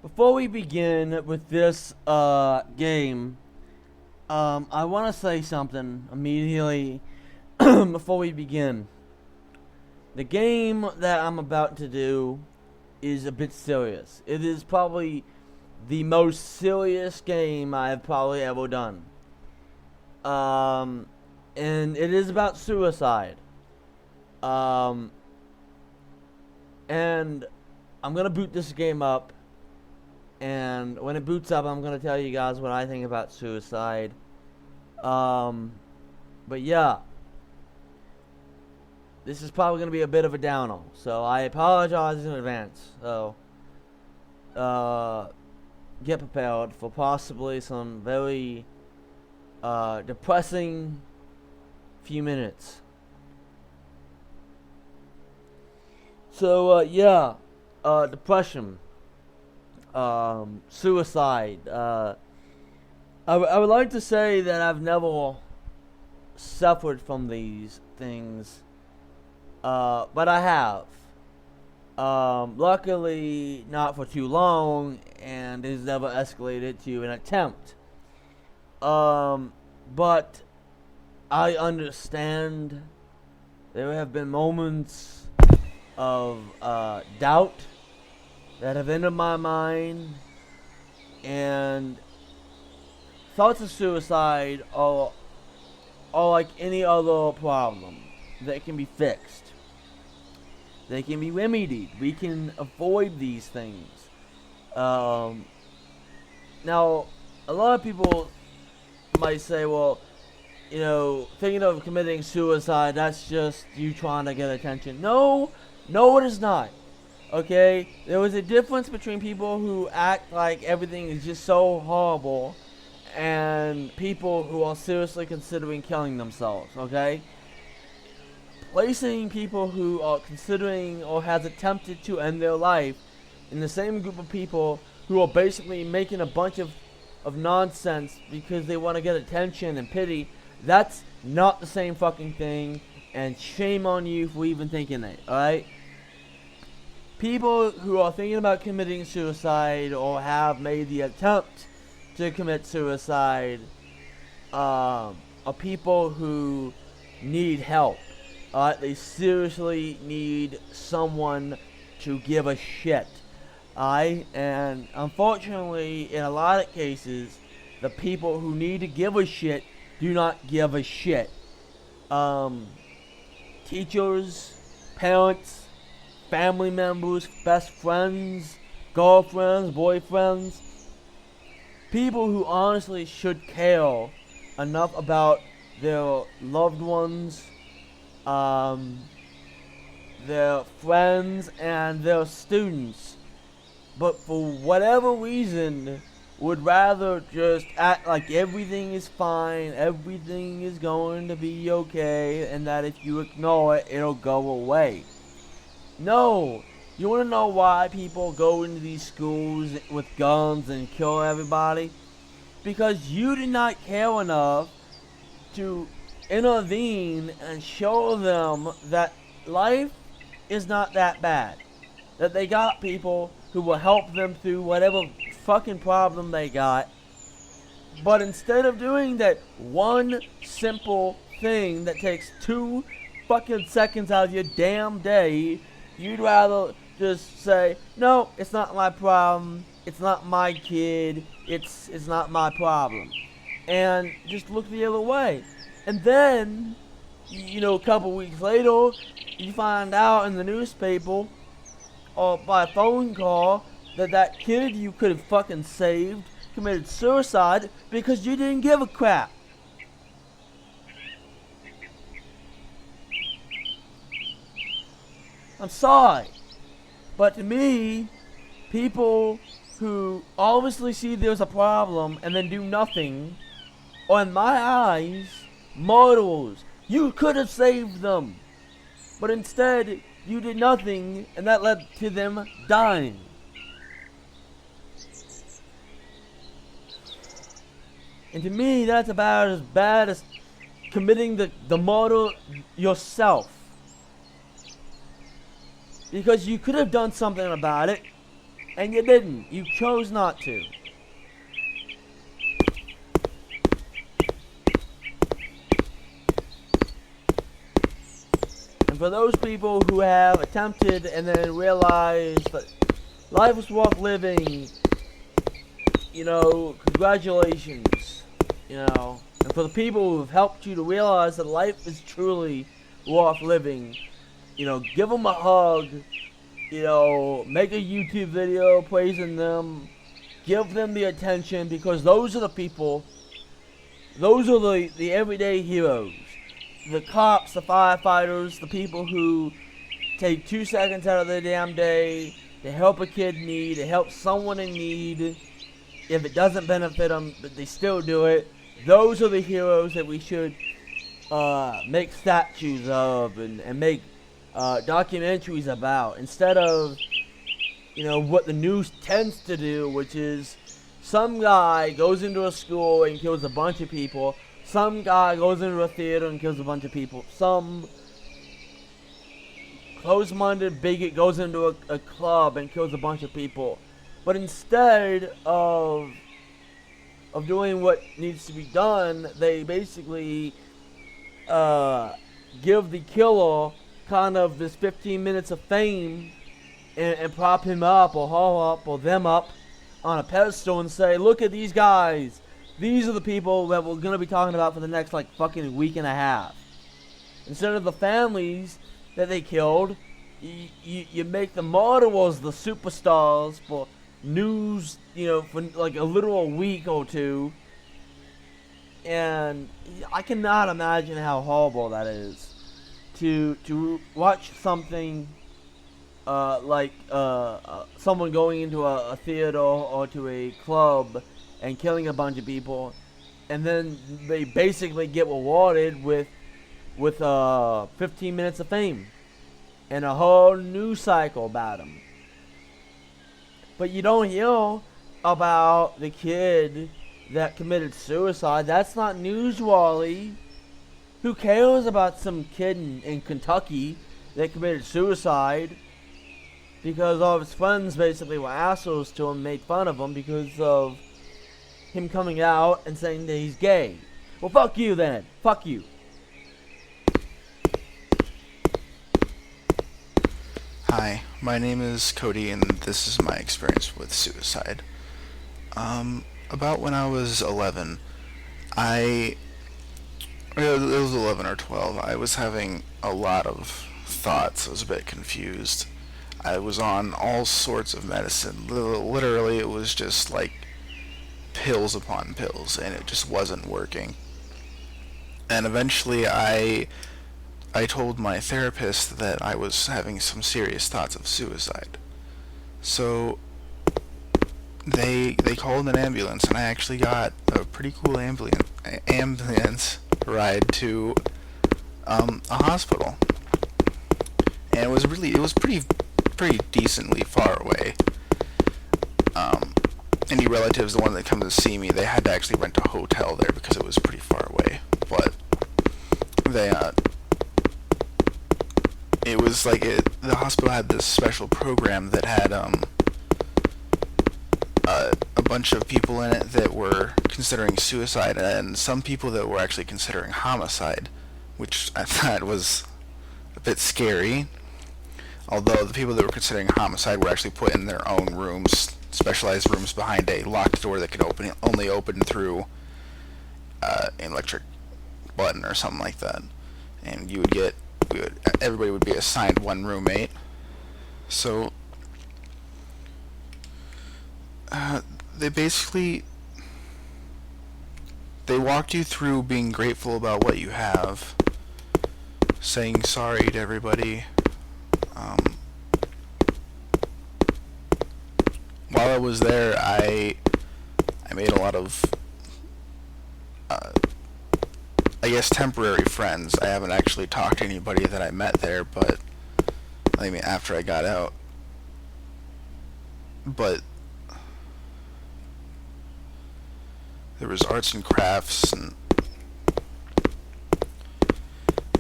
Before we begin with this game, I want to say something immediately before we begin. The game that I'm about to do is a bit serious. It is probably the most serious game I have probably ever done. And it is about suicide. Um, and I'm gonna boot this game up. And when it boots up, I'm going to tell you guys what I think about suicide. But yeah. This is probably going to be a bit of a downer. So I apologize in advance. So, get prepared for possibly some very, depressing few minutes. So, yeah. Depression. Suicide. I would like to say that I've never suffered from these things, but I have. Luckily, not for too long, and it's never escalated to an attempt. But I understand there have been moments of doubt that have entered my mind, and thoughts of suicide are like any other problem that can be fixed. They can be remedied. We can avoid these things. Now, a lot of people might say, well, thinking of committing suicide, that's just you trying to get attention. No, it is not. Okay, there was a difference between people who act like everything is just so horrible and people who are seriously considering killing themselves, okay? Placing people who are considering or has attempted to end their life in the same group of people who are basically making a bunch of nonsense because they want to get attention and pity, that's not the same fucking thing, and shame on you for even thinking it, alright? People who are thinking about committing suicide or have made the attempt to commit suicide are people who need help. They seriously need someone to give a shit. And unfortunately, in a lot of cases, the people who need to give a shit do not give a shit. Teachers, parents, family members, best friends, girlfriends, boyfriends, people who honestly should care enough about their loved ones, their friends, and their students, but for whatever reason would rather just act like everything is fine, everything is going to be okay, and that if you ignore it, it'll go away. No, you want to know why people go into these schools with guns and kill everybody? Because you did not care enough to intervene and show them that life is not that bad. That they got people who will help them through whatever fucking problem they got. But instead of doing that one simple thing that takes 2 fucking seconds out of your damn day, you'd rather just say, no, it's not my problem, it's not my kid, it's not my problem, and just look the other way. And then, a couple weeks later, you find out in the newspaper or by a phone call that kid you could have fucking saved committed suicide because you didn't give a crap. I'm sorry, but to me, people who obviously see there's a problem and then do nothing, are in my eyes, murderers. You could have saved them, but instead, you did nothing, and that led to them dying. And to me, that's about as bad as committing the murder yourself. Because you could have done something about it. And you didn't. You chose not to. And for those people who have attempted and then realized that life is worth living, congratulations, And for the people who have helped you to realize that life is truly worth living, give them a hug, make a YouTube video praising them, give them the attention, because those are the people, those are the everyday heroes. The cops, the firefighters, the people who take 2 seconds out of their damn day to help a kid in need, to help someone in need. If it doesn't benefit them, but they still do it. Those are the heroes that we should make statues of and make documentaries about. Instead of, what the news tends to do, which is some guy goes into a school and kills a bunch of people. Some guy goes into a theater and kills a bunch of people. Some closed-minded bigot goes into a club and kills a bunch of people. But instead of doing what needs to be done, they basically give the killer kind of this 15 minutes of fame and prop him up or haul up or them up on a pedestal and say, look at these guys. These are the people that we're going to be talking about for the next fucking week and a half. Instead of the families that they killed, you make the martyrs the superstars for news, for a literal week or two. And I cannot imagine how horrible that is. To watch something someone going into a theater or to a club and killing a bunch of people, and then they basically get rewarded with 15 minutes of fame and a whole news cycle about them. But you don't hear about the kid that committed suicide. That's not newsworthy. Who cares about some kid in Kentucky that committed suicide? Because all of his friends basically were assholes to him, made fun of him because of him coming out and saying that he's gay. Well, fuck you then. Fuck you. Hi, my name is Cody, and this is my experience with suicide. About when I was 11, it was 11 or 12, I was having a lot of thoughts. I was a bit confused. I was on all sorts of medicine. Literally, it was just like pills upon pills, and it just wasn't working. And eventually, I told my therapist that I was having some serious thoughts of suicide. So they called an ambulance, and I actually got a pretty cool ambulance ride to a hospital. And it was pretty decently far away. Any relatives, the one that come to see me, they had to actually rent a hotel there because it was pretty far away. But it was the hospital had this special program that had a bunch of people in it that were considering suicide, and some people that were actually considering homicide, which I thought was a bit scary. Although the people that were considering homicide were actually put in their own rooms, specialized rooms behind a locked door that could only open through an electric button or something like that. And everybody would be assigned one roommate. So they walked you through being grateful about what you have, saying sorry to everybody. While I was there, I made a lot of, I guess, temporary friends. I haven't actually talked to anybody that I met there, but after I got out. But there was arts and crafts, and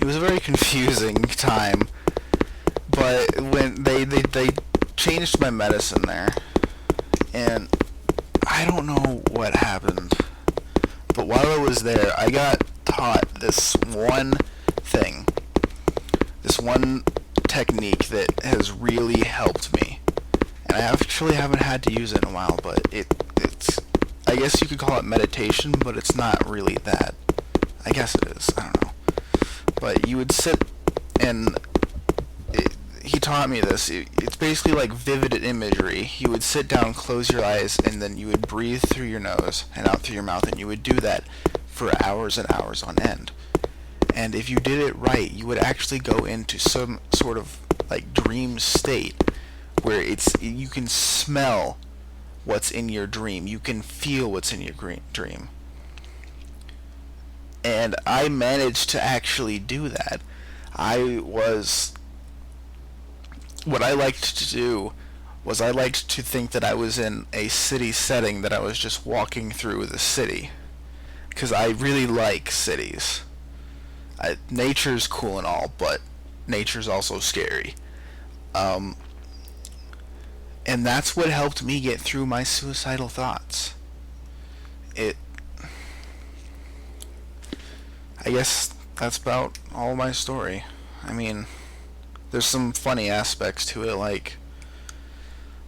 it was a very confusing time. But when they changed my medicine there, And I don't know what happened, but while I was there, I got taught this one thing, this one technique that has really helped me. And I actually haven't had to use it in a while, but it's, I guess you could call it meditation, but it's not really that. I guess it is, I don't know. But you would sit and he taught me this. It's basically like vivid imagery. You would sit down, close your eyes, and then you would breathe through your nose and out through your mouth, and you would do that for hours and hours on end. And if you did it right, you would actually go into some sort of like dream state where you can smell what's in your dream. You can feel what's in your dream. And I managed to actually do that. What I liked to do was I liked to think that I was in a city setting, that I was just walking through the city. Because I really like cities. Nature's cool and all, but nature's also scary. And that's what helped me get through my suicidal thoughts. I guess that's about all my story. I mean, there's some funny aspects to it, like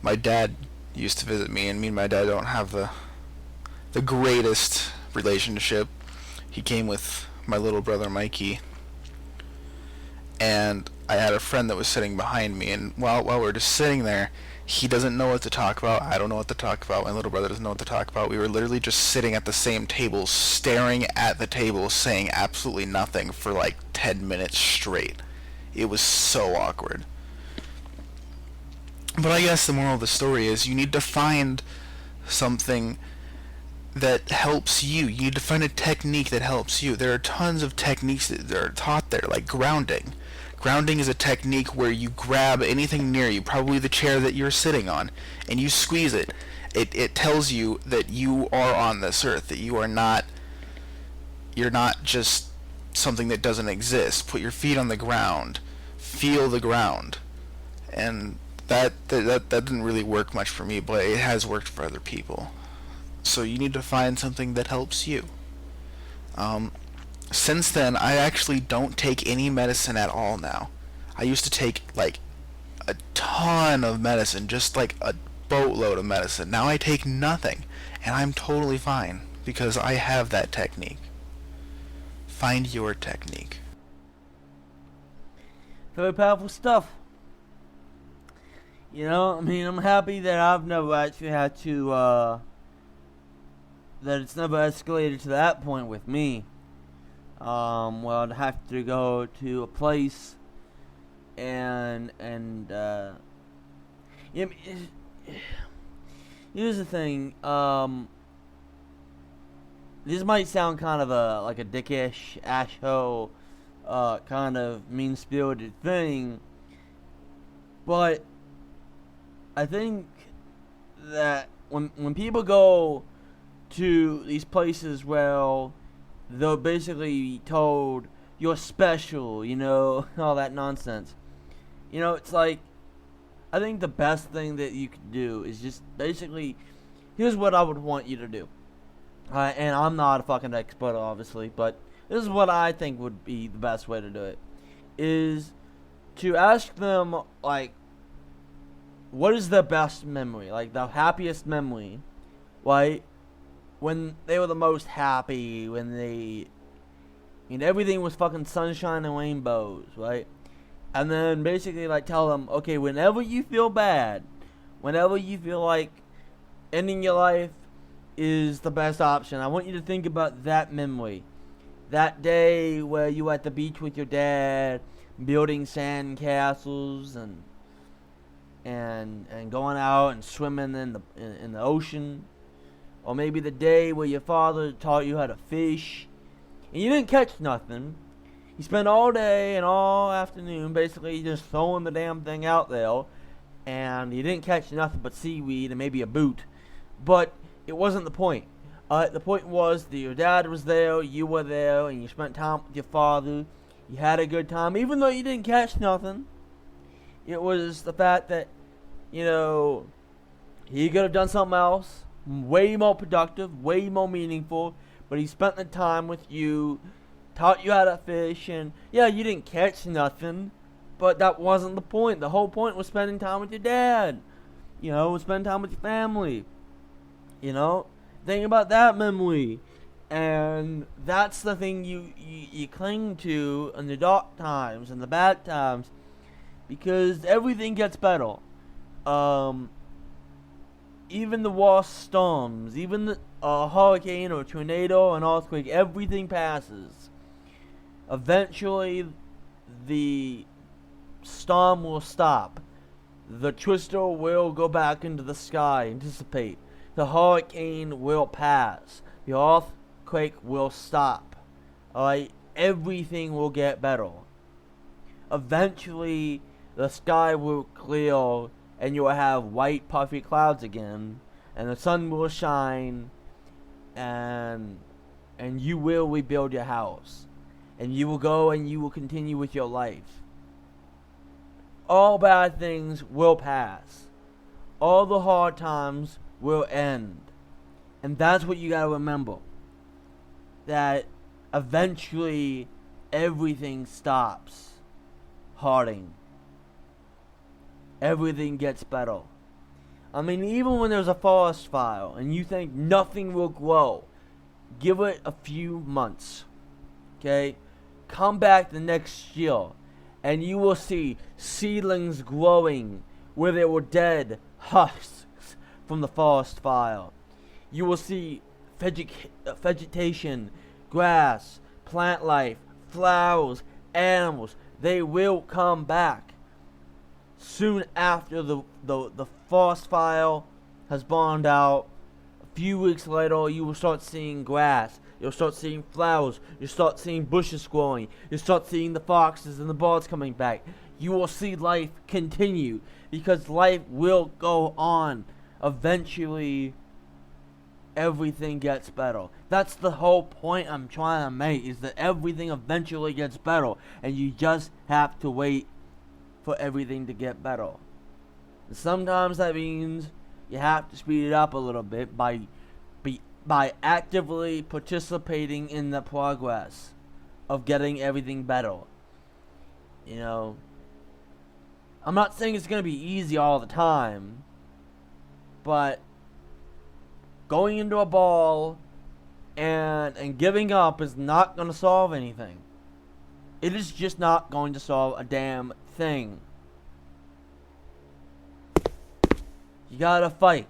my dad used to visit me, and my dad don't have the greatest relationship. He came with my little brother Mikey, and I had a friend that was sitting behind me, and while we're just sitting there, he doesn't know what to talk about, I don't know what to talk about, my little brother doesn't know what to talk about. We were literally just sitting at the same table, staring at the table, saying absolutely nothing for like 10 minutes straight. It was so awkward. But I guess the moral of the story is you need to find something that helps you. You need to find a technique that helps you. There are tons of techniques that are taught there, like grounding. Grounding is a technique where you grab anything near you, probably the chair that you're sitting on, and you squeeze it. It tells you that you are on this earth, that you're not just something that doesn't exist. Put your feet on the ground. Feel the ground. And that didn't really work much for me, but it has worked for other people. So you need to find something that helps you. Since then, I actually don't take any medicine at all now. I used to take like a ton of medicine, just like a boatload of medicine. Now I take nothing, and I'm totally fine because I have that technique. Find your technique. Very powerful stuff. You know, I mean, I'm happy that I've never actually had to, that it's never escalated to that point with me. Well, I'd have to go to a place and yeah, here's the thing, this might sound kind of like a dickish, asshole, kind of mean-spirited thing, but I think that when people go to these places where they're basically told you're special, you know, all that nonsense. You know, it's like, I think the best thing that you could do is just basically, here's what I would want you to do. And I'm not a fucking expert, obviously, but this is what I think would be the best way to do it. Is to ask them, like, what is their best memory? Like, the happiest memory, right? When they were the most happy, when everything was fucking sunshine and rainbows, right? And then basically, like, tell them, okay, whenever you feel bad, whenever you feel like ending your life is the best option, I want you to think about that memory. That day where you were at the beach with your dad, building sand castles and going out and swimming in the ocean. Or maybe the day where your father taught you how to fish, and you didn't catch nothing. You spent all day and all afternoon basically just throwing the damn thing out there, and you didn't catch nothing but seaweed and maybe a boot. But it wasn't the point. The point was that your dad was there, you were there, and you spent time with your father. You had a good time, even though you didn't catch nothing. It was the fact that, you know, He could have done something else, way more productive, way more meaningful, but he spent the time with you, taught you how to fish, and yeah, you didn't catch nothing, but that wasn't the point. The whole point was spending time with your dad. Spending time with your family. Think about that memory. And that's the thing you cling to in the dark times and the bad times, because everything gets better. Even the worst storms, even a hurricane or a tornado, an earthquake, everything passes. Eventually, the storm will stop. The twister will go back into the sky and dissipate. The hurricane will pass. The earthquake will stop. Alright? Everything will get better. Eventually, the sky will clear and you will have white puffy clouds again, and the sun will shine, and you will rebuild your house, and you will go and you will continue with your life. All bad things will pass. All the hard times will end. And that's what you gotta remember. That eventually everything stops hurting. Everything gets better. I mean, even when there's a forest fire and you think nothing will grow, give it a few months. Okay? Come back the next year and you will see seedlings growing where there were dead husks from the forest fire. You will see vegetation, grass, plant life, flowers, animals. They will come back. Soon after the forest fire has burned out, a few weeks later, you will start seeing grass. You'll start seeing flowers. You'll start seeing bushes growing. You'll start seeing the foxes and the birds coming back. You will see life continue, because life will go on. Eventually, everything gets better. That's the whole point I'm trying to make, is that everything eventually gets better, and you just have to wait for everything to get better. And sometimes that means you have to speed it up a little bit by actively participating in the progress of getting everything better. I'm not saying it's going to be easy all the time, but going into a ball and giving up is not going to solve anything. It is just not going to solve a damn thing. You gotta fight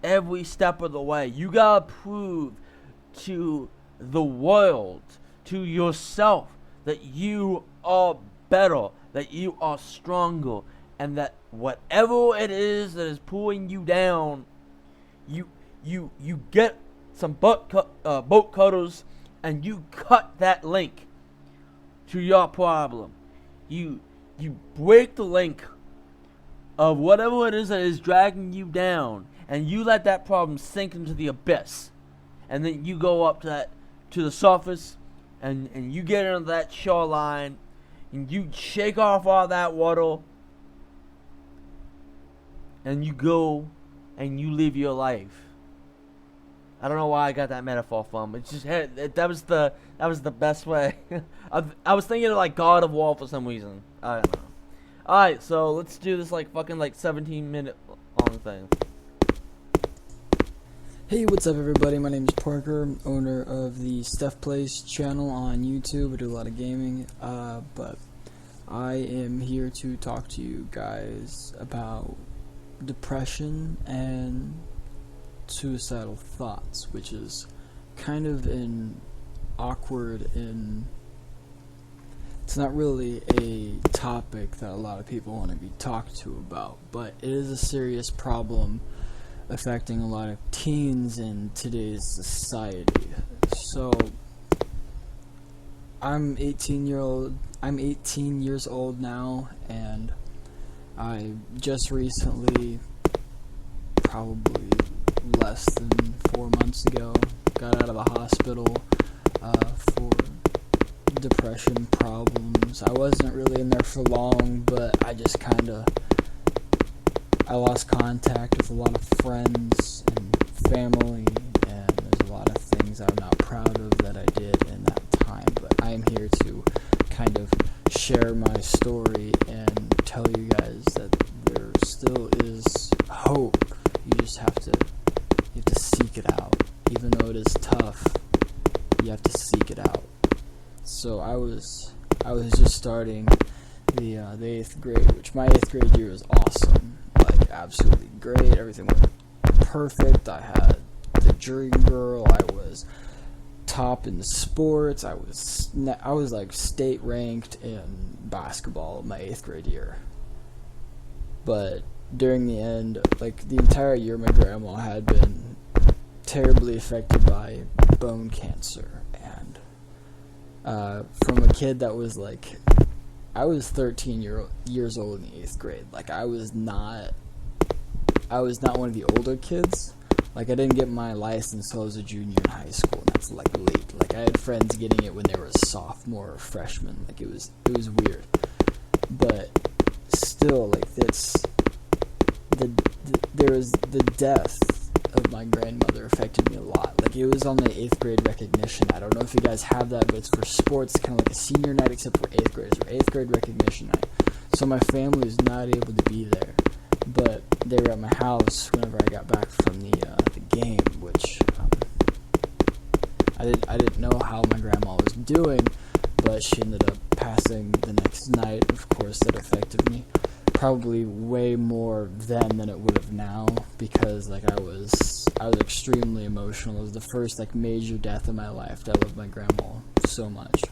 every step of the way. You gotta prove to the world, to yourself, that you are better, that you are stronger, and that whatever it is that is pulling you down, you get some bolt cutters and you cut that link to your problem. You break the link of whatever it is that is dragging you down, and you let that problem sink into the abyss, and then you go up to the surface, and you get into that shoreline, and you shake off all that water, and you go and you live your life. I don't know why I got that metaphor from. It's just that was the best way. I was thinking of like God of War for some reason. I don't know. Alright, so let's do this fucking 17-minute long thing. Hey, what's up everybody? My name is Parker, owner of the Steph Plays channel on YouTube. I do a lot of gaming, but I am here to talk to you guys about depression and suicidal thoughts, which is kind of an awkward and it's not really a topic that a lot of people want to be talked to about, but it is a serious problem affecting a lot of teens in today's society. So I'm 18 years old now, and I just recently, probably less than 4 months ago, got out of the hospital for depression problems. I wasn't really in there for long, but I just I lost contact with a lot of friends and family, and there's a lot of things I'm not proud of that I did in that time, but I am here to kind of share my story and tell you guys that there still is hope. You just have to seek it out. Even though it is tough, you have to seek it out. So I was just starting the 8th grade, which my 8th grade year was awesome, like absolutely great. Everything went perfect. I had the dream girl. I was top in the sports. I was like state ranked in basketball my 8th grade year. But during the end, like the entire year, my grandma had been terribly affected by bone cancer, and from a kid that was like, I was 13 years old in the 8th grade. Like I was not one of the older kids. Like I didn't get my license until I was a junior in high school, and that's like late. Like I had friends getting it when they were a sophomore or freshman. Like it was weird, but still, like there was the death of my grandmother affected me a lot. Like it was on the 8th grade recognition. I don't know if you guys have that, but it's for sports, kind of like a senior night except for 8th graders, or 8th grade recognition night. So my family was not able to be there, but they were at my house whenever I got back from the game, which I didn't know how my grandma was doing, but she ended up passing the next night. Of course, that affected me probably way more then than it would have now, because like I was extremely emotional. It was the first like major death in my life. I love my grandma so much.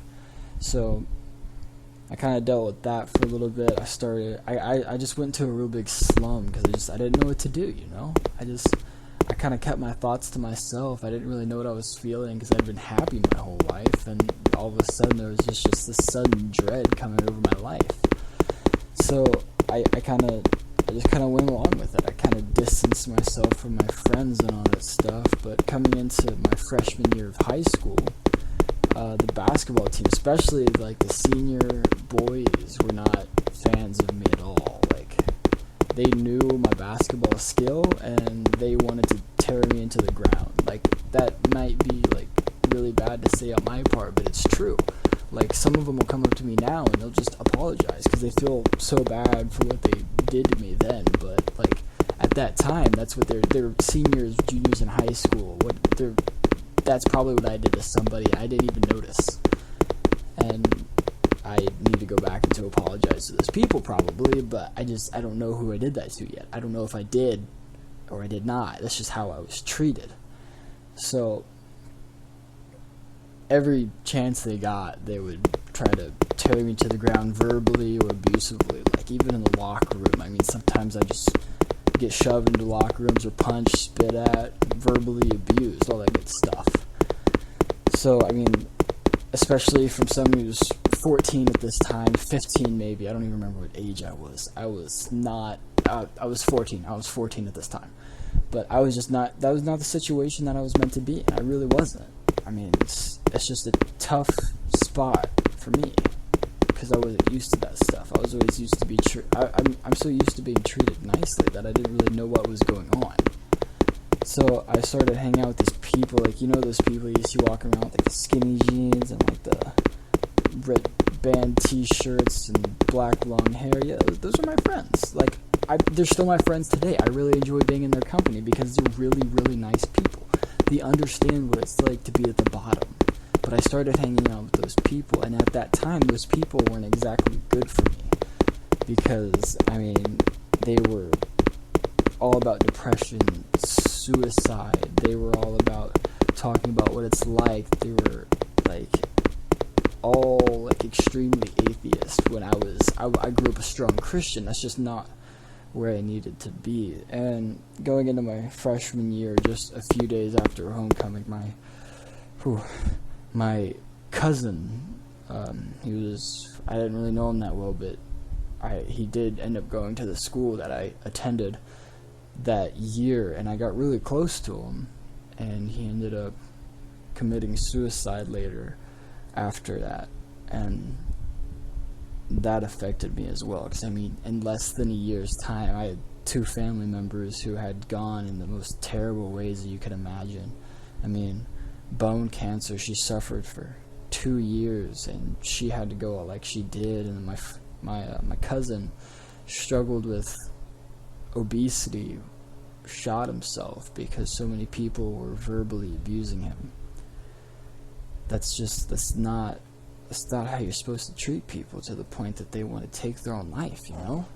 So I kind of dealt with that for a little bit. I just went into a real big slum because I didn't know what to do, you know? I kind of kept my thoughts to myself. I didn't really know what I was feeling because I'd been happy my whole life, and all of a sudden there was just this sudden dread coming over my life. So I just kind of went along with it. I kind of distanced myself from my friends and all that stuff. But coming into my freshman year of high school, the basketball team, especially like the senior boys, were not fans of me at all. Like they knew my basketball skill and they wanted to tear me into the ground. Like that might be like really bad to say on my part, but it's true. Like some of them will come up to me now and they'll just apologize because they feel so bad for what they did to me then. But like at that time, that's what they're seniors, juniors in high school. That's probably what I did to somebody I didn't even notice, and I need to go back and to apologize to those people probably. But I don't know who I did that to yet. I don't know if I did or I did not. That's just how I was treated. So every chance they got, they would try to tear me to the ground verbally or abusively, like even in the locker room. I mean, sometimes I just get shoved into locker rooms or punched, spit at, verbally abused, all that good stuff. So, I mean, especially from someone who's 14 at this time, 15 maybe, I don't even remember what age I was. I was 14. I was 14 at this time. But I was just not, that was not the situation that I was meant to be in. I really wasn't. I mean, it's just a tough spot for me because I wasn't used to that stuff. I was always used to be I'm so used to being treated nicely that I didn't really know what was going on. So I started hanging out with these people, like, you know, those people you see walking around with like the skinny jeans and like the red band t-shirts and black long hair. Yeah, those are my friends. Like, they're still my friends today. I really enjoy being in their company because they're really, really nice people. They understand what it's like to be at the bottom. But I started hanging out with those people, and at that time, those people weren't exactly good for me. Because, I mean, they were all about depression, suicide. They were all about talking about what it's like. They were, like, all, like, extremely atheist when I grew up a strong Christian. That's just not where I needed to be. And going into my freshman year, just a few days after homecoming, my cousin, I didn't really know him that well, but he did end up going to the school that I attended that year, and I got really close to him, and he ended up committing suicide later after that, and that affected me as well, because I mean, in less than a year's time, I had 2 family members who had gone in the most terrible ways that you could imagine. I mean, bone cancer, she suffered for 2 years, and she had to go out like she did. And my cousin struggled with obesity, shot himself because so many people were verbally abusing him. That's not how you're supposed to treat people, to the point that they want to take their own life, you know?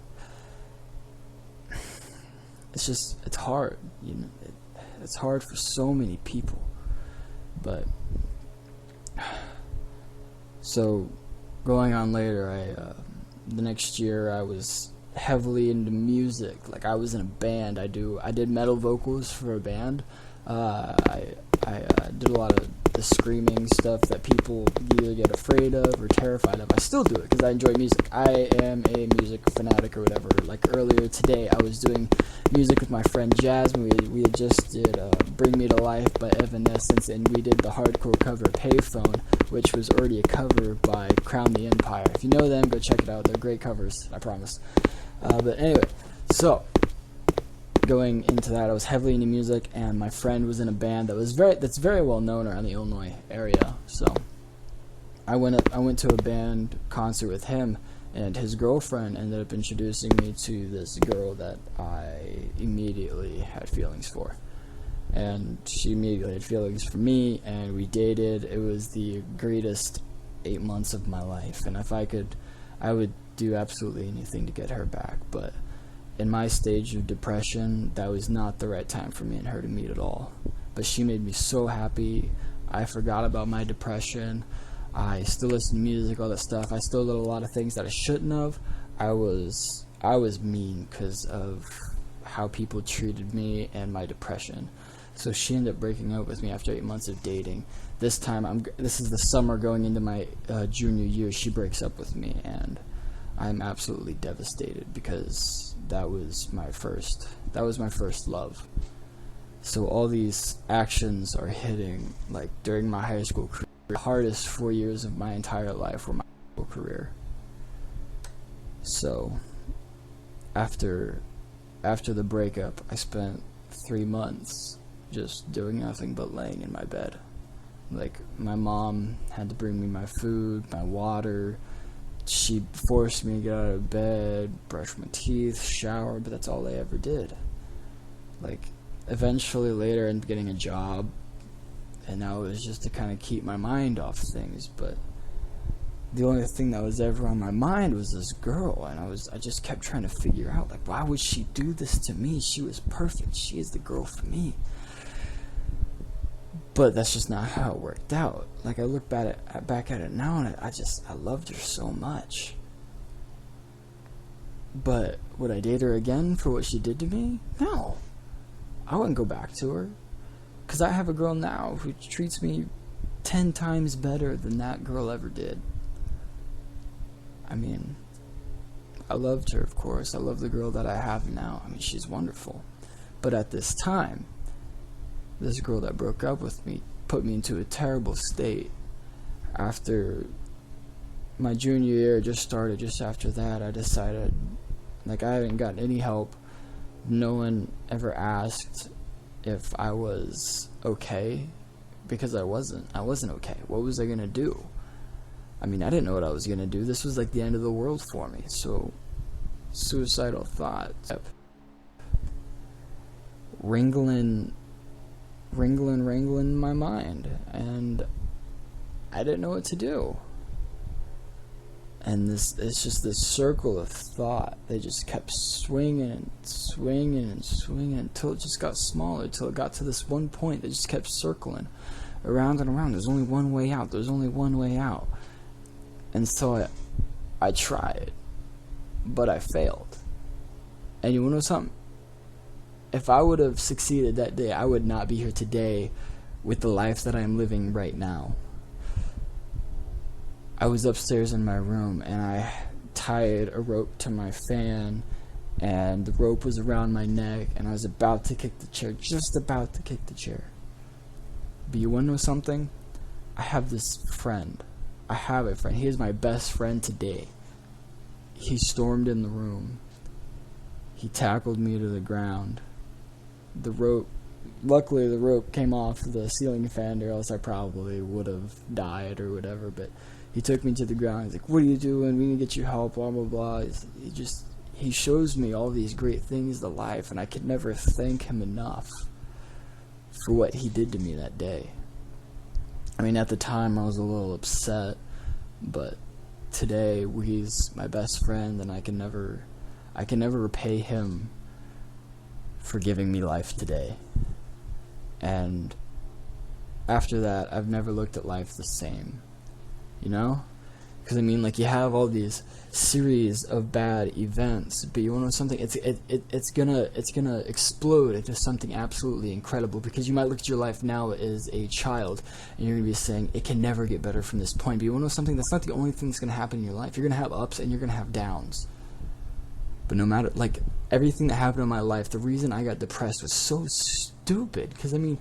It's hard, you know. It's hard for so many people. But so going on later, the next year I was heavily into music. Like, I was in a band. I did metal vocals for a band. I did a lot of the screaming stuff that people either get afraid of or terrified of. I still do it because I enjoy music. I am a music fanatic or whatever. Like, earlier today, I was doing music with my friend Jasmine. We had just did Bring Me to Life by Evanescence, and we did the hardcore cover Payphone, which was already a cover by Crown the Empire. If you know them, go check it out. They're great covers, I promise. But anyway, so going into that, I was heavily into music, and my friend was in a band that's very well known around the Illinois area. So I went to a band concert with him, and his girlfriend ended up introducing me to this girl that I immediately had feelings for. And she immediately had feelings for me, and we dated. It was the greatest 8 months of my life, and if I could, I would do absolutely anything to get her back. But in my stage of depression, that was not the right time for me and her to meet at all. But she made me so happy. I forgot about my depression. I still listen to music, all that stuff. I still did a lot of things that I shouldn't have. I was mean because of how people treated me and my depression. So she ended up breaking up with me after 8 months of dating. This time, this is the summer going into my junior year. She breaks up with me, and I'm absolutely devastated because that was my first love. So all these actions are hitting, like, during my high school career. The hardest 4 years of my entire life were my high school career. So after the breakup, I spent 3 months just doing nothing but laying in my bed. Like, my mom had to bring me my food, my water. She forced me to get out of bed, brush my teeth, shower, but that's all I ever did. Like, eventually later I ended up getting a job, and that was just to kind of keep my mind off things. But the only thing that was ever on my mind was this girl, and I just kept trying to figure out, like, why would she do this to me? She was perfect. She is the girl for me. But that's just not how it worked out. Like, I look back at it now, and I loved her so much. But would I date her again for what she did to me? No. I wouldn't go back to her. Because I have a girl now who treats me 10 times better than that girl ever did. I mean, I loved her, of course. I love the girl that I have now. I mean, she's wonderful. But at this time, this girl that broke up with me put me into a terrible state. After my junior year just started, just after that, I decided, like, I hadn't gotten any help. No one ever asked if I was okay, because I wasn't okay. What was I gonna do? I mean, I didn't know what I was gonna do. This was like the end of the world for me. So suicidal thoughts, wrangling in my mind, and I didn't know what to do. And it's just this circle of thought. They just kept swinging until it just got smaller, until it got to this one point that just kept circling around and around. There's only one way out. There's only one way out. And so I tried, but I failed. And you wanna know something? If I would have succeeded that day, I would not be here today with the life that I'm living right now. I was upstairs in my room, and I tied a rope to my fan, and the rope was around my neck, and I was about to kick the chair, just about to kick the chair. But you want to know something? I have this friend. I have a friend. He is my best friend today. He stormed in the room. He tackled me to the ground. Luckily the rope came off the ceiling fan, or else I probably would have died or whatever. But he took me to the ground. He's like, "What are you doing? We need to get you help, blah, blah, blah." He shows me all these great things to life, and I could never thank him enough for what he did to me that day. I mean, at the time I was a little upset, but today he's my best friend, and I can never repay him for giving me life today. And after that, I've never looked at life the same, you know? Because, I mean, like, you have all these series of bad events, but you want to know something? It's gonna explode into something absolutely incredible, because you might look at your life now as a child, and you're going to be saying, it can never get better from this point. But you want to know something? That's not the only thing that's going to happen in your life. You're going to have ups, and you're going to have downs. But no matter, like, everything that happened in my life, the reason I got depressed was so stupid. Because, I mean,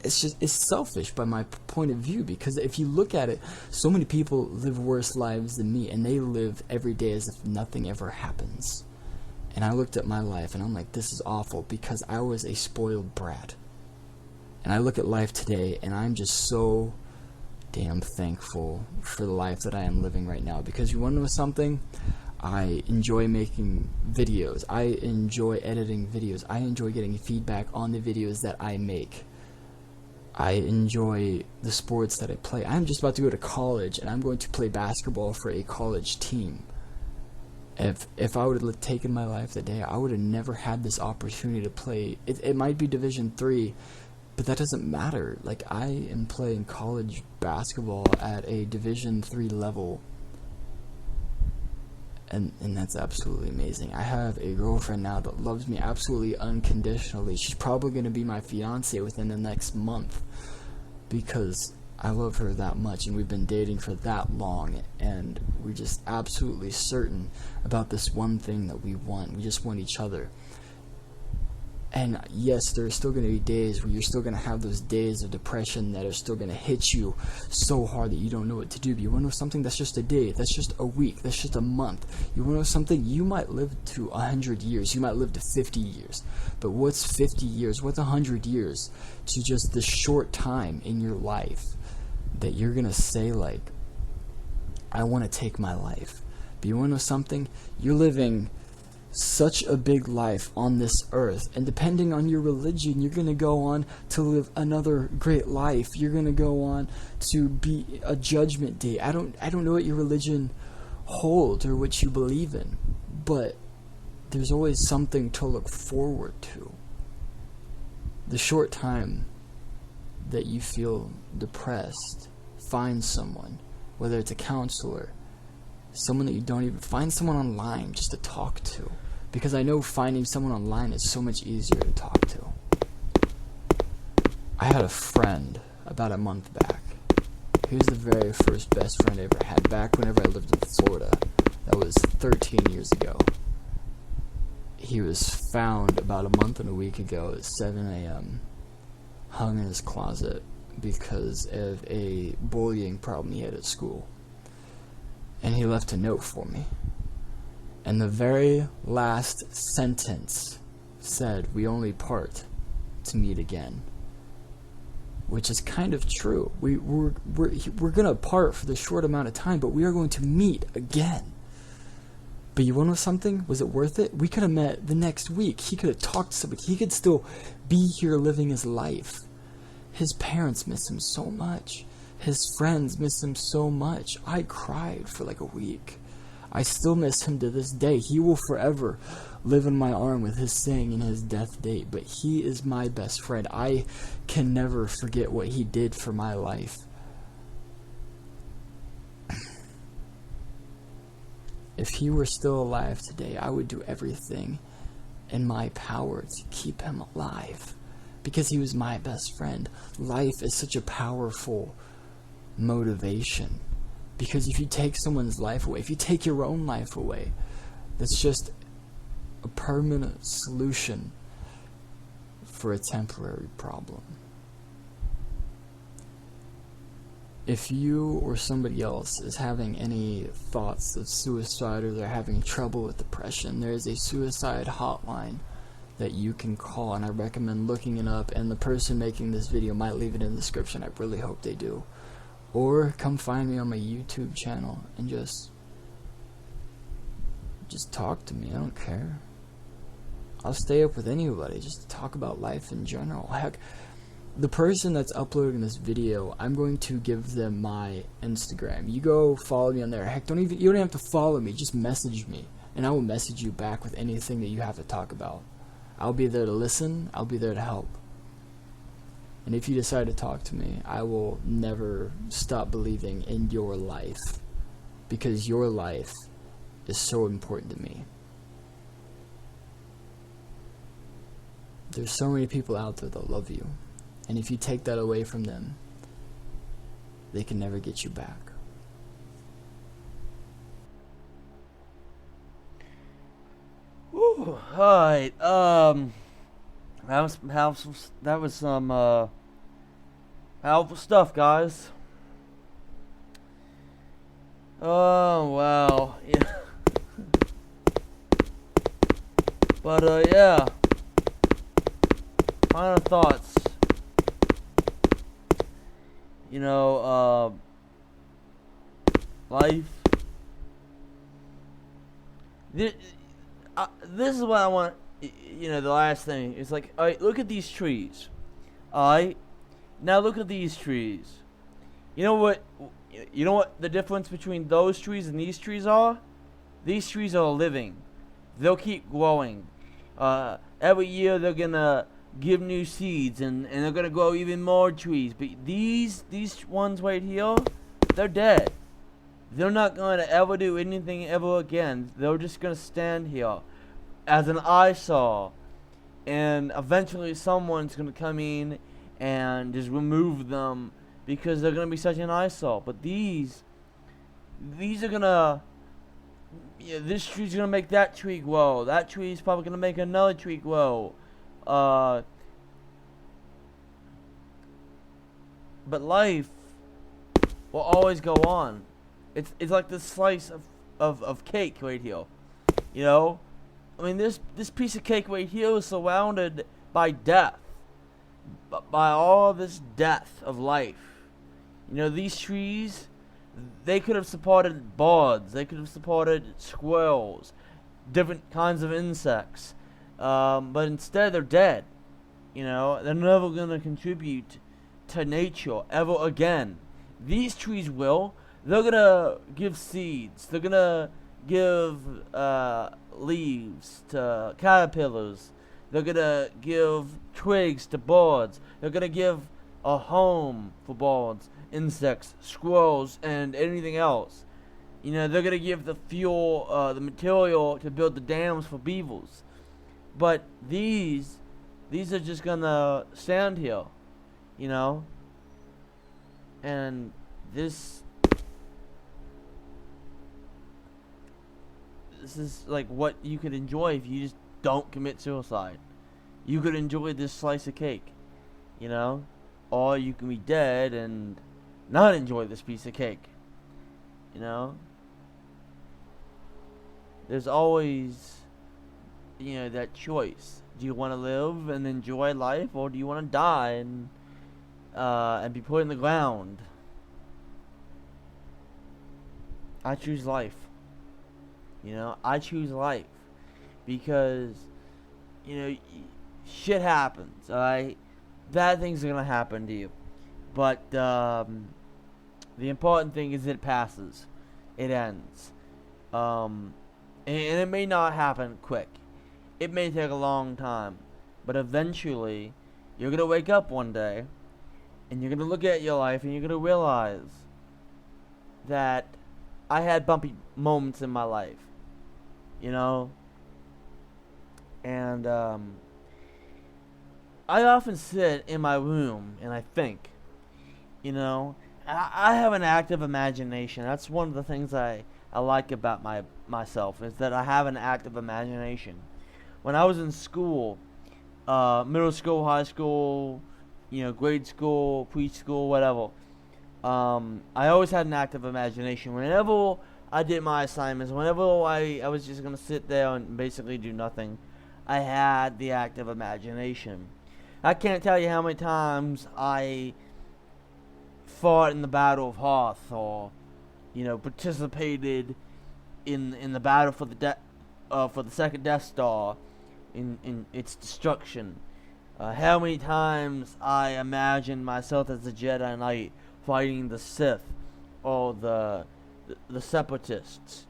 it's selfish by my point of view. Because if you look at it, so many people live worse lives than me, and they live every day as if nothing ever happens. And I looked at my life, and I'm like, this is awful, because I was a spoiled brat. And I look at life today, and I'm just so damn thankful for the life that I am living right now. Because you want to know something? I enjoy making videos. I enjoy editing videos. I enjoy getting feedback on the videos that I make. I enjoy the sports that I play. I'm just about to go to college, and I'm going to play basketball for a college team. If I would have taken my life that day, I would have never had this opportunity to play. It might be Division 3, but that doesn't matter. Like, I am playing college basketball at a Division 3 level. And that's absolutely amazing. I have a girlfriend now that loves me absolutely unconditionally. She's probably going to be my fiance within the next month, because I love her that much, and we've been dating for that long, and we're just absolutely certain about this one thing that we want. We just want each other. And yes, there are still going to be days where you're still going to have those days of depression that are still going to hit you so hard that you don't know what to do. But you want to know something? That's just a day. That's just a week. That's just a month. You want to know something? You might live to 100 years. You might live to 50 years. But what's 50 years? What's 100 years to just the short time in your life that you're going to say, like, I want to take my life? But you want to know something? You're living such a big life on this earth, and depending on your religion, you're going to go on to live another great life. You're going to go on to be a judgment day. I don't know what your religion holds or what you believe in, but there's always something to look forward to. The short time that you feel depressed, find someone, whether it's a counselor, someone that you don't even, find someone online just to talk to, because I know finding someone online is so much easier to talk to. I had a friend about a month back. He was the very first best friend I ever had, back whenever I lived in Florida. That was 13 years ago. He was found about a month and a week ago at 7 a.m. hung in his closet because of a bullying problem he had at school. And he left a note for me. And the very last sentence said, "We only part to meet again." Which is kind of true. We're gonna part for the short amount of time, but we are going to meet again. But you wanna know something? Was it worth it? We could have met the next week. He could have talked to somebody. He could still be here living his life. His parents miss him so much. His friends miss him so much. I cried for like a week. I still miss him to this day. He will forever live in my arm with his saying and his death date. But he is my best friend. I can never forget what he did for my life. If he were still alive today, I would do everything in my power to keep him alive, because he was my best friend. Life is such a powerful motivation, because if you take someone's life away, if you take your own life away, that's just a permanent solution for a temporary problem. if you or somebody else is having any thoughts of suicide or they're having trouble with depression, there is a suicide hotline that you can call, and I recommend looking it up, and the person making this video might leave it in the description. I really hope they do. Or come find me on my YouTube channel and just talk to me. I don't care. I'll stay up with anybody just to talk about life in general. Heck, the person that's uploading this video, I'm going to give them my Instagram. You go follow me on there. Heck, you don't even have to follow me. Just message me, and I will message you back with anything that you have to talk about. I'll be there to listen. I'll be there to help. And if you decide to talk to me, I will never stop believing in your life, because your life is so important to me. There's so many people out there that love you, and if you take that away from them, they can never get you back. Whew, alright, that was some helpful stuff, guys. Oh, wow, yeah. But, yeah. Final thoughts. You know, life. This is what I want. You know, the last thing is like, alright, look at these trees. Alright, now look at these trees. You know what? You know what the difference between those trees and these trees are? These trees are living. They'll keep growing. Every year they're gonna give new seeds, and they're gonna grow even more trees. But these ones right here, they're dead. They're not gonna ever do anything ever again. They're just gonna stand here as an eyesore, and eventually someone's gonna come in and just remove them because they're gonna be such an eyesore. But these are gonna, yeah, this tree's gonna make that tree grow. That tree's probably gonna make another tree grow. But life will always go on. It's like this slice of cake right here. You know? I mean, this piece of cake right here is surrounded by death. By all this death of life. You know, these trees, they could have supported birds. They could have supported squirrels. Different kinds of insects. But instead they're dead. You know, they're never going to contribute to nature ever again. These trees will. They're going to give seeds. They're going to give leaves to caterpillars. They're going to give twigs to birds. They're going to give a home for birds, insects, squirrels, and anything else. You know, they're going to give the fuel, the material to build the dams for beavers. But these are just going to stand here, you know. And this is like what you could enjoy if you just don't commit suicide. You could enjoy this slice of cake, you know. Or you can be dead and not enjoy this piece of cake, you know. There's always, you know, that choice. Do you want to live and enjoy life, or do you want to die and be put in the ground? I choose life. You know, I choose life because, you know, shit happens. Alright, bad things are gonna happen to you, but the important thing is it passes. It ends. And it may not happen quick. It may take a long time. But eventually, you're going to wake up one day, and you're going to look at your life, and you're going to realize that I had bumpy moments in my life. You know? And, I often sit in my room, and I think, you know, I have an active imagination. That's one of the things I like about myself, is that I have an active imagination. When I was in school, middle school, high school, you know, grade school, preschool, whatever, I always had an active imagination. Whenever I did my assignments, whenever I was just going to sit there and basically do nothing, I had the active imagination. I can't tell you how many times I fought in the Battle of Hoth, or participated in the battle for the second Death Star, in its destruction. How many times I imagined myself as a Jedi Knight fighting the Sith or the Separatists,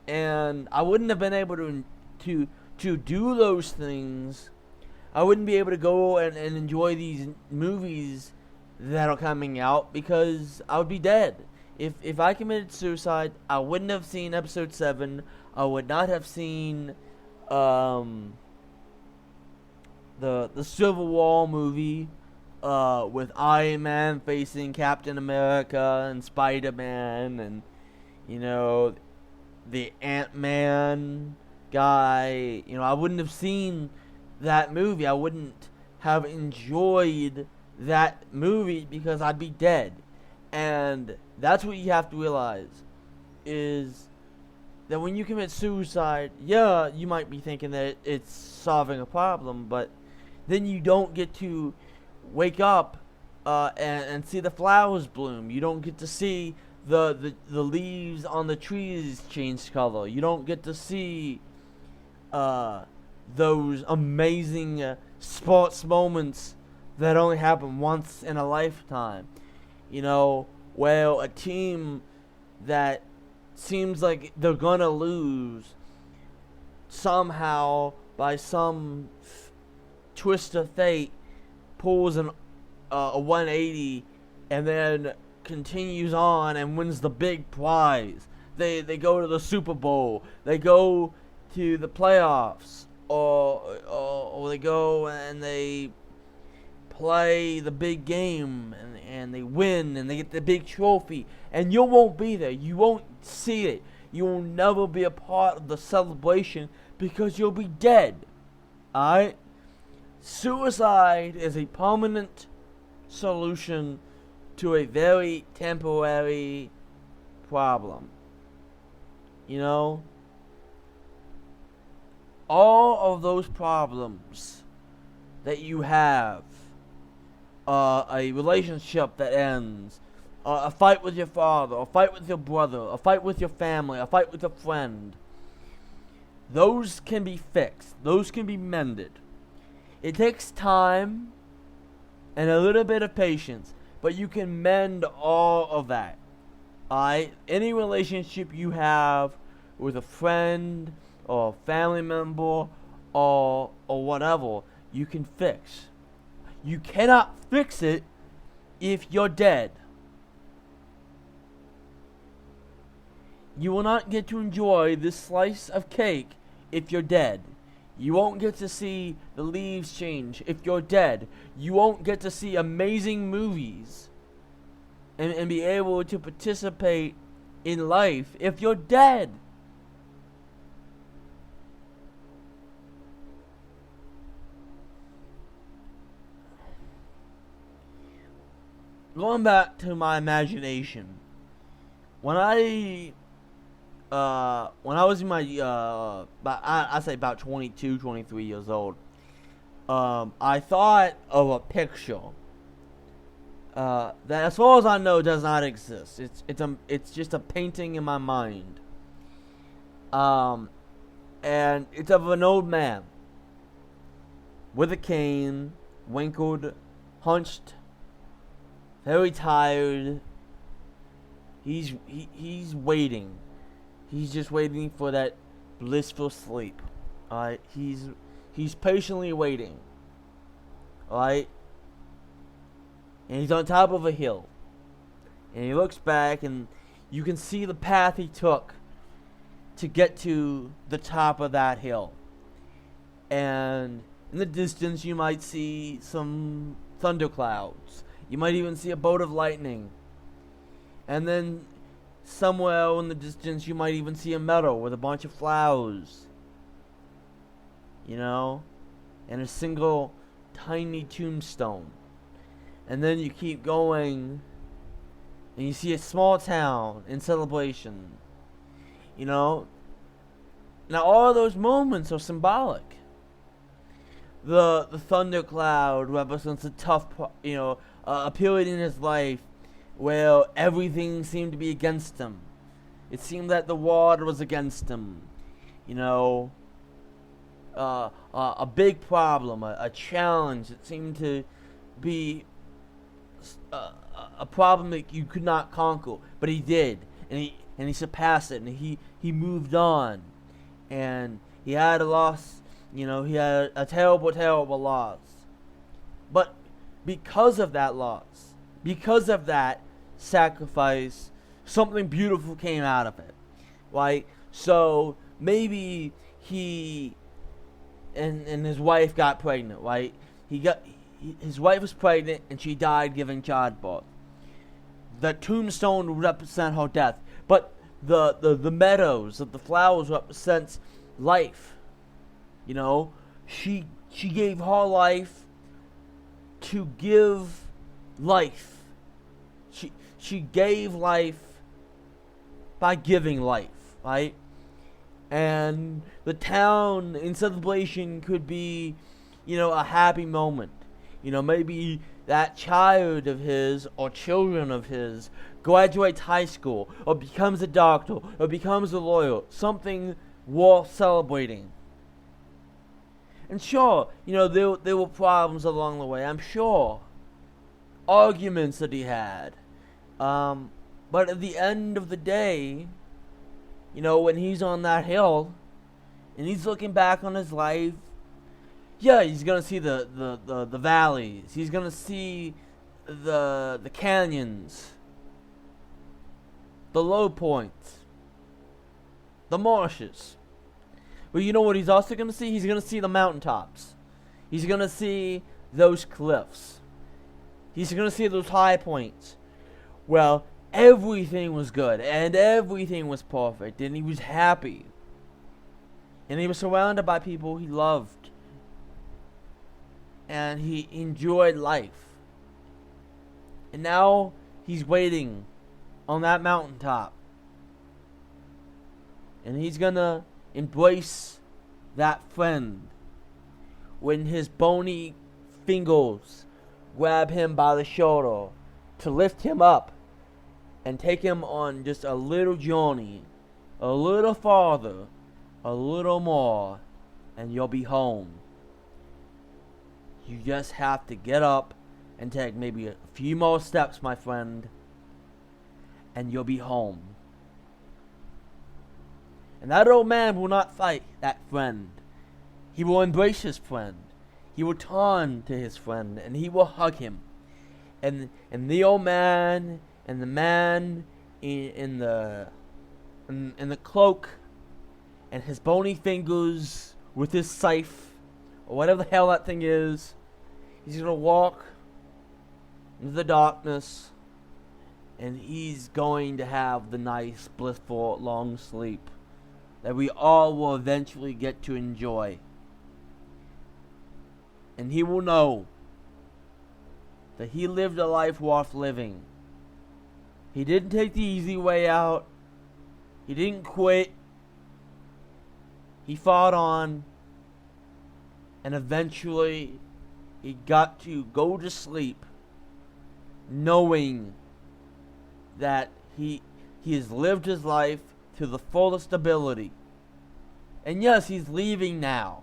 and I wouldn't have been able to do those things. I wouldn't be able to go and enjoy these movies that are coming out because I would be dead. If I committed suicide, I wouldn't have seen Episode 7. I would not have seen the Civil War movie with Iron Man facing Captain America and Spider-Man and the Ant-Man guy. I wouldn't have seen that movie. I wouldn't have enjoyed that movie because I'd be dead. And that's what you have to realize, is that when you commit suicide, yeah, you might be thinking that it's solving a problem, but then you don't get to wake up and see the flowers bloom. You don't get to see the leaves on the trees change color. You don't get to see those amazing sports moments that only happen once in a lifetime. Where a team that seems like they're gonna lose somehow, by some twist of fate, pulls a 180 and then continues on and wins the big prize. They go to the Super Bowl. They go to the playoffs, or they go and they play the big game and they win and they get the big trophy, and you won't be there. You won't see it. You will never be a part of the celebration because you'll be dead. Alright? Suicide is a permanent solution to a very temporary problem. All of those problems that you have, a relationship that ends, a fight with your father, a fight with your brother, a fight with your family, a fight with a friend, those can be fixed. Those can be mended. It takes time and a little bit of patience, but you can mend all of that. Alright? Any relationship you have with a friend or a family member or whatever, you can fix. You cannot fix it if you're dead. You will not get to enjoy this slice of cake if you're dead. You won't get to see the leaves change if you're dead. You won't get to see amazing movies and be able to participate in life if you're dead. Going back to my imagination, when I was in my I say about 22, 23 years old, I thought of a picture that, as far as I know, does not exist. It's just a painting in my mind, and it's of an old man with a cane, wrinkled, hunched, very tired. He's waiting. He's just waiting for that blissful sleep. Alright, he's patiently waiting. Alright, and he's on top of a hill, and he looks back, and you can see the path he took to get to the top of that hill. And in the distance, you might see some thunderclouds. You might even see a bolt of lightning. And then somewhere in the distance, you might even see a meadow with a bunch of flowers. And a single tiny tombstone. And then you keep going, and you see a small town in celebration. You know? Now all those moments are symbolic. The thundercloud represents a tough, a period in his life where everything seemed to be against him. It seemed that the water was against him. You know, a big problem, a challenge. It seemed to be a problem that you could not conquer, but he did, and he surpassed it, and he moved on, and he had a loss. He had a terrible, terrible loss. But because of that loss, because of that sacrifice, something beautiful came out of it. Right? So maybe he and his wife got pregnant, right? His wife was pregnant and she died giving childbirth. The tombstone would represent her death. But the meadows of the flowers represents life. She gave her life to give life. She gave life by giving life, right? And the town in celebration could be, a happy moment. Maybe that child of his or children of his graduates high school or becomes a doctor or becomes a lawyer. Something worth celebrating. And sure, there were problems along the way, I'm sure. Arguments that he had. But at the end of the day, when he's on that hill and he's looking back on his life, yeah, he's gonna see the valleys. He's gonna see the canyons, the low points, the marshes. But you know what he's also gonna see? He's gonna see the mountaintops. He's gonna see those cliffs. He's gonna see those high points. Well, everything was good and everything was perfect and he was happy. And he was surrounded by people he loved. And he enjoyed life. And now he's waiting on that mountaintop. And he's gonna embrace that friend when his bony fingers grab him by the shoulder to lift him up and take him on just a little journey, a little farther, a little more, and you'll be home. You just have to get up and take maybe a few more steps, my friend, and you'll be home. And that old man will not fight that friend. He will embrace his friend. He will turn to his friend and he will hug him. And the old man and the man in the cloak and his bony fingers with his scythe or whatever the hell that thing is, he's gonna walk into the darkness and he's going to have the nice, blissful, long sleep that we all will eventually get to enjoy. And he will know that he lived a life worth living. He didn't take the easy way out. He didn't quit. He fought on. And eventually, he got to go to sleep knowing that he has lived his life to the fullest ability. And yes, he's leaving now.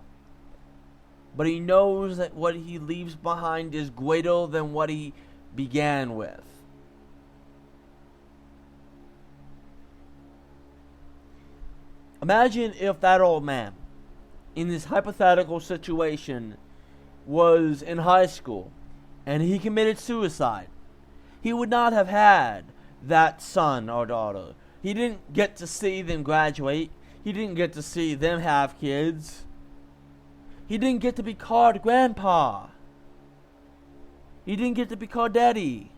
But he knows that what he leaves behind is greater than what he began with. Imagine if that old man, in this hypothetical situation, was in high school and he committed suicide. He would not have had that son or daughter. He didn't get to see them graduate. He didn't get to see them have kids. He didn't get to be called grandpa. He didn't get to be called daddy.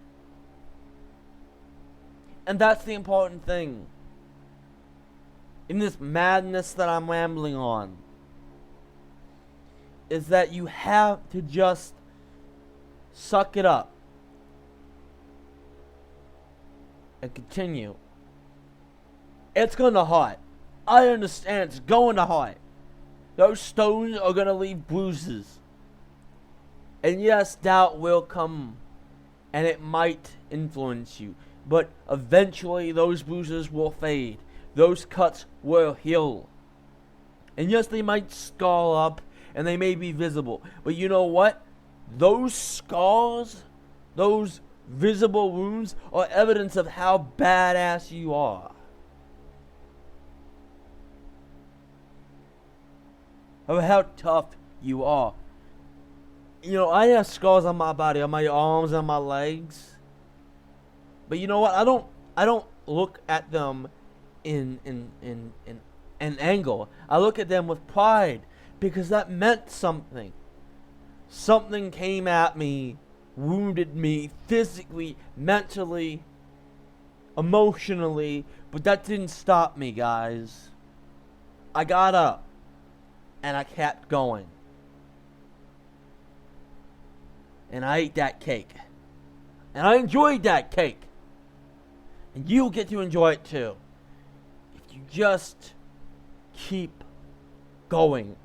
And that's the important thing. In this madness that I'm rambling on, is that you have to just suck it up and continue, it's gonna hurt. I understand it's going to hurt. Those stones are gonna leave bruises. And yes, doubt will come, and it might influence you. But eventually those bruises will fade. Those cuts will heal. And yes, they might scar up, and they may be visible. But you know what? Those scars, those visible wounds, are evidence of how badass you are. Of how tough you are. You know, I have scars on my body, on my arms, and my legs. But you know what? I don't look at them in anger. I look at them with pride, because that meant something. Something came at me, wounded me physically, mentally, emotionally, but that didn't stop me, guys. I got up and I kept going. And I ate that cake. And I enjoyed that cake. And you'll get to enjoy it too. If you just keep going.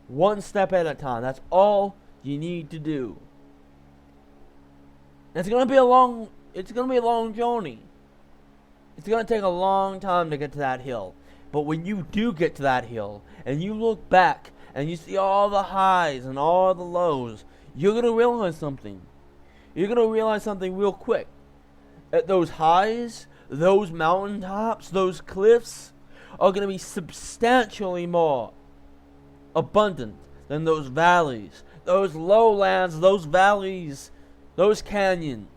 One step at a time. That's all you need to do. It's gonna be a long journey. It's gonna take a long time to get to that hill. But when you do get to that hill, and you look back, and you see all the highs and all the lows, you're gonna realize something. You're gonna realize something real quick. At those highs, those mountaintops, those cliffs, are gonna be substantially more abundant than those valleys, those lowlands, those valleys, those canyons.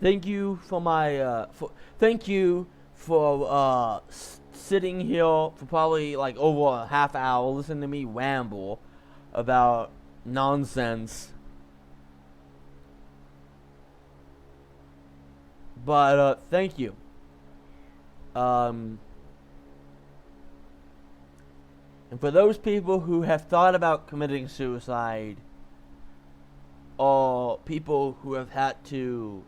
Thank you for sitting here for probably like over a half hour listening to me ramble about nonsense. But thank you. And for those people who have thought about committing suicide, or people who have had to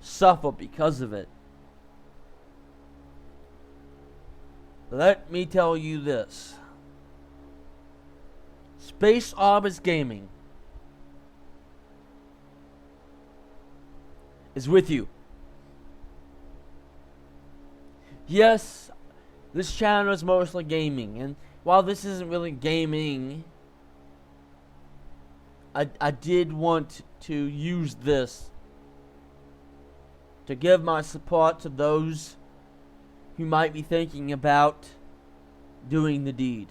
suffer because of it, let me tell you this. Space Arbus Gaming is with you. Yes, this channel is mostly gaming, and while this isn't really gaming, I did want to use this to give my support to those who might be thinking about doing the deed.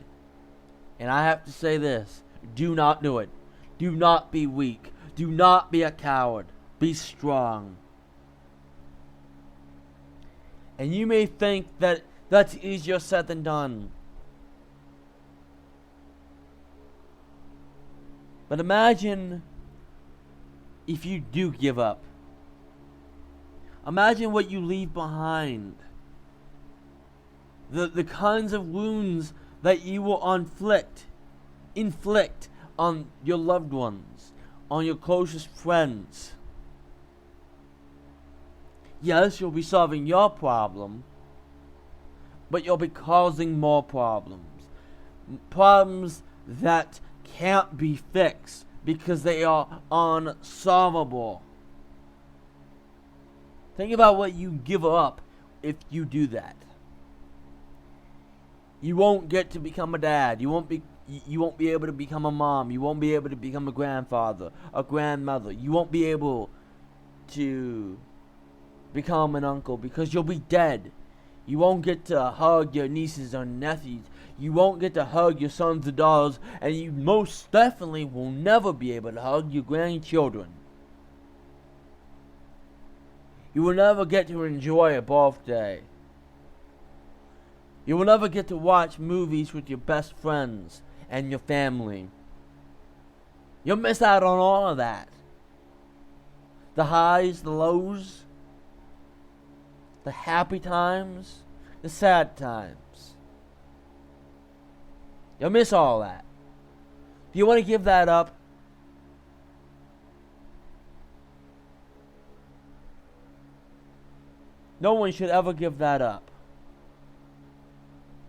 And I have to say this: do not do it. Do not be weak. Do not be a coward. Be strong. And you may think that that's easier said than done. But imagine if you do give up. Imagine what you leave behind. The kinds of wounds that you will inflict on your loved ones, on your closest friends. Yes, you'll be solving your problem, but you'll be causing more problems. Problems that can't be fixed because they are unsolvable. Think about what you give up if you do that. You won't get to become a dad. You won't be able to become a mom. You won't be able to become a grandfather, a grandmother. You won't be able to become an uncle because you'll be dead. You won't get to hug your nieces or nephews. You won't get to hug your sons and daughters, and you most definitely will never be able to hug your grandchildren. You will never get to enjoy a birthday. You will never get to watch movies with your best friends and your family. You'll miss out on all of that. The highs, the lows, the happy times, the sad times. You'll miss all that. Do you want to give that up? No one should ever give that up.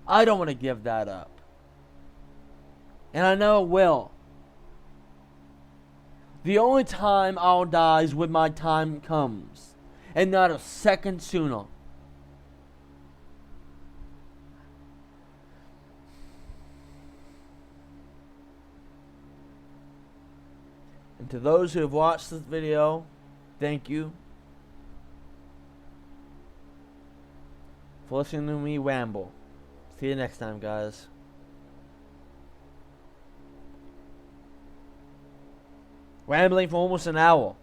I don't want to give that up. And I know it will. The only time I'll die is when my time comes. And not a second sooner. And to those who have watched this video, thank you for listening to me ramble. See you next time, guys. Rambling for almost an hour.